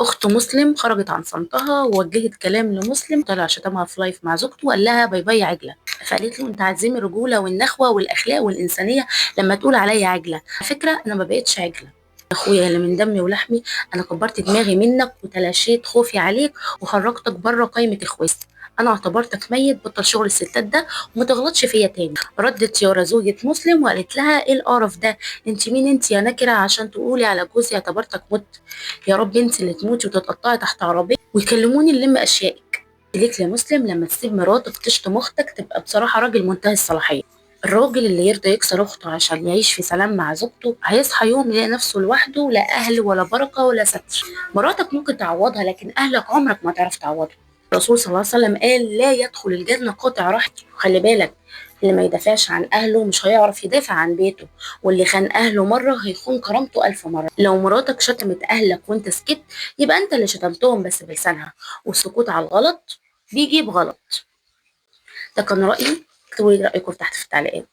أخت مسلم خرجت عن صمتها ووجهت كلام لمسلم، طلع شتمها في لايف مع زوجته وقال لها باي باي يا عجلة. فقالت له انت هتزمي الرجولة والنخوة والأخلاق والإنسانية لما تقول عليا عجلة؟ على فكرة أنا ما بقتش عجلة اخويا اللي من دمي ولحمي، انا كبرت دماغي منك وتلاشيت خوفي عليك وخرجتك بره قائمة اخواتي. انا اعتبرتك ميت، بطل شغل الستات ده وما تغلطش فيا تاني. ردت يارا زوجة مسلم وقالت لها ايه القرف ده؟ انت مين انت يا نكرة عشان تقولي على جوزي اعتبرتك مت؟ يا رب انت اللي تموتي وتتقطعي تحت عربية ويكلموني نلم اشيائك. ليك يا مسلم لما تسيب مراتك تشتم اختك تبقى بصراحة راجل منتهي الصلاحية. الراجل اللي يرضى يكسر اخته عشان يعيش في سلام مع زوجته هيصحى يوم يلاقي نفسه لوحده، لا اهل ولا بركه ولا ستر. مراتك ممكن تعوضها لكن اهلك عمرك ما تعرف تعوضهم. الرسول صلى الله عليه وسلم قال لا يدخل الجنه قاطع رحم. خلي بالك، اللي ما يدافعش عن اهله مش هيعرف يدافع عن بيته، واللي خان اهله مره هيخون كرامته الف مره. لو مراتك شتمت اهلك وانت سكت يبقى انت اللي شتمتهم بس بلسانها، والسكوت على الغلط بيجيب غلط. ده كان رايي، اكتبوا لي رايكم تحت في التعليقات.